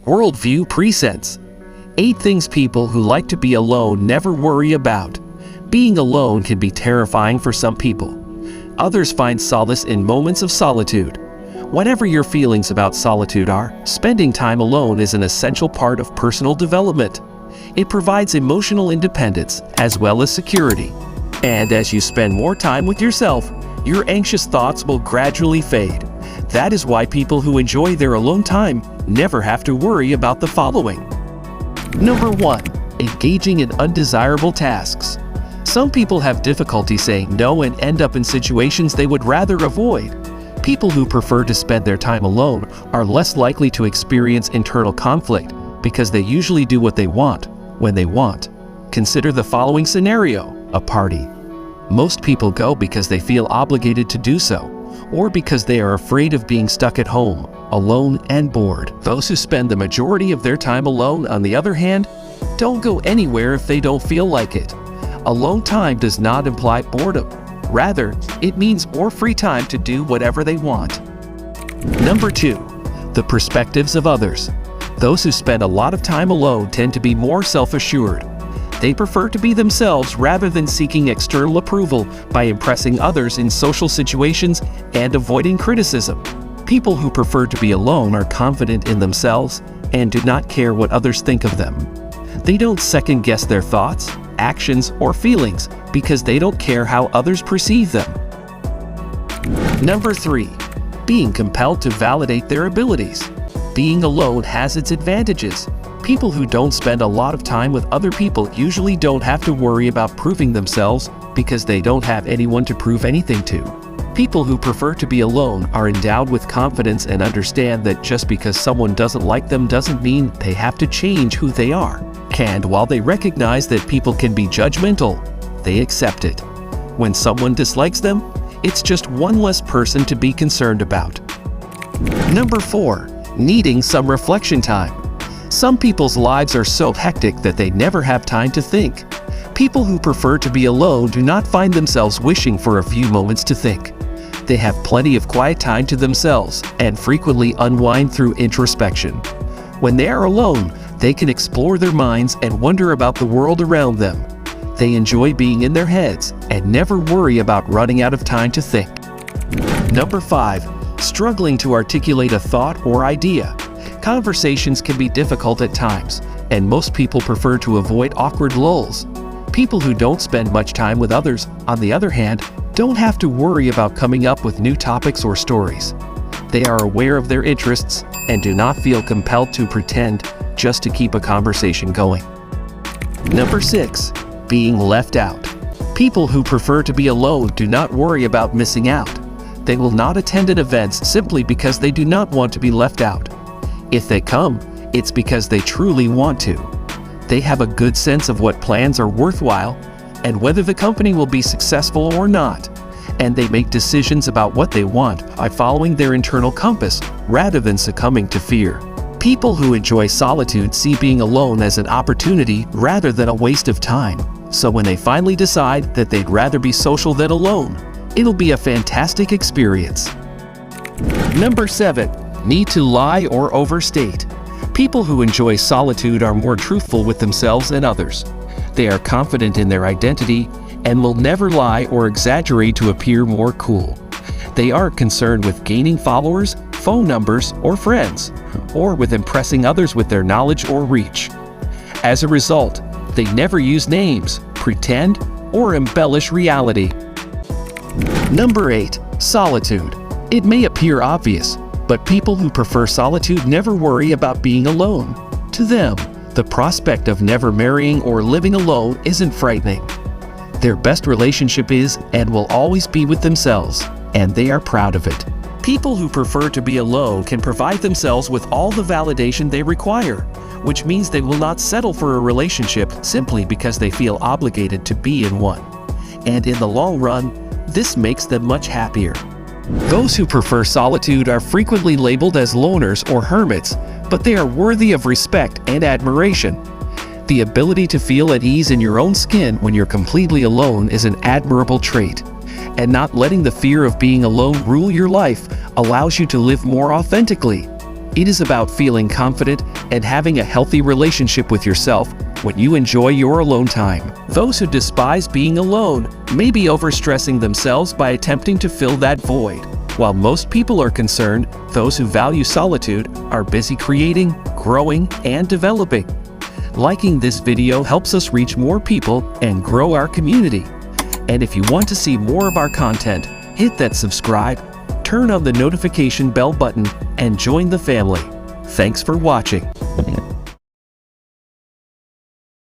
WORLDVIEW presents 8 things people who like to be alone never worry about. Being alone can be terrifying for some people. Others find solace in moments of solitude. Whatever your feelings about solitude are, spending time alone is an essential part of personal development. It provides emotional independence as well as security. And as you spend more time with yourself, your anxious thoughts will gradually fade. That is why people who enjoy their alone time never have to worry about the following. Number 1. Engaging in undesirable tasks. Some people have difficulty saying no and end up in situations they would rather avoid. People who prefer to spend their time alone are less likely to experience internal conflict because they usually do what they want, when they want. Consider the following scenario: a party. Most people go because they feel obligated to do so, or because they are afraid of being stuck at home, alone and bored. Those who spend the majority of their time alone, on the other hand, don't go anywhere if they don't feel like it. Alone time does not imply boredom. Rather, it means more free time to do whatever they want. Number 2. The perspectives of others. Those who spend a lot of time alone tend to be more self-assured. They prefer to be themselves rather than seeking external approval by impressing others in social situations and avoiding criticism. People who prefer to be alone are confident in themselves and do not care what others think of them. They don't second-guess their thoughts, actions, or feelings because they don't care how others perceive them. Number 3. Being compelled to validate their abilities. Being alone has its advantages. People who don't spend a lot of time with other people usually don't have to worry about proving themselves because they don't have anyone to prove anything to. People who prefer to be alone are endowed with confidence and understand that just because someone doesn't like them doesn't mean they have to change who they are. And while they recognize that people can be judgmental, they accept it. When someone dislikes them, it's just one less person to be concerned about. Number 4. Needing some reflection time. Some people's lives are so hectic that they never have time to think. People who prefer to be alone do not find themselves wishing for a few moments to think. They have plenty of quiet time to themselves and frequently unwind through introspection. When they are alone, they can explore their minds and wonder about the world around them. They enjoy being in their heads and never worry about running out of time to think. Number 5. Struggling to articulate a thought or idea. Conversations can be difficult at times, and most people prefer to avoid awkward lulls. People who don't spend much time with others, on the other hand, don't have to worry about coming up with new topics or stories. They are aware of their interests and do not feel compelled to pretend just to keep a conversation going. Number 6. Being left out. People who prefer to be alone do not worry about missing out. They will not attend an event simply because they do not want to be left out. If they come, it's because they truly want to. They have a good sense of what plans are worthwhile and whether the company will be successful or not, and they make decisions about what they want by following their internal compass rather than succumbing to fear. People who enjoy solitude see being alone as an opportunity rather than a waste of time. So when they finally decide that they'd rather be social than alone, it'll be a fantastic experience. Number 7. Need to lie or overstate. People who enjoy solitude are more truthful with themselves and others. They are confident in their identity and will never lie or exaggerate to appear more cool. They aren't concerned with gaining followers, phone numbers, or friends, or with impressing others with their knowledge or reach. As a result, they never use names, pretend, or embellish reality. Number 8. Solitude. It may appear obvious, but people who prefer solitude never worry about being alone. To them, the prospect of never marrying or living alone isn't frightening. Their best relationship is and will always be with themselves, and they are proud of it. People who prefer to be alone can provide themselves with all the validation they require, which means they will not settle for a relationship simply because they feel obligated to be in one. And in the long run, this makes them much happier. Those who prefer solitude are frequently labeled as loners or hermits, but they are worthy of respect and admiration. The ability to feel at ease in your own skin when you're completely alone is an admirable trait, and not letting the fear of being alone rule your life allows you to live more authentically. It is about feeling confident and having a healthy relationship with yourself when you enjoy your alone time. Those who despise being alone may be overstressing themselves by attempting to fill that void. While most people are concerned, those who value solitude are busy creating, growing, and developing. Liking this video helps us reach more people and grow our community. And if you want to see more of our content, hit that subscribe, turn on the notification bell button, and join the family. Thanks for watching.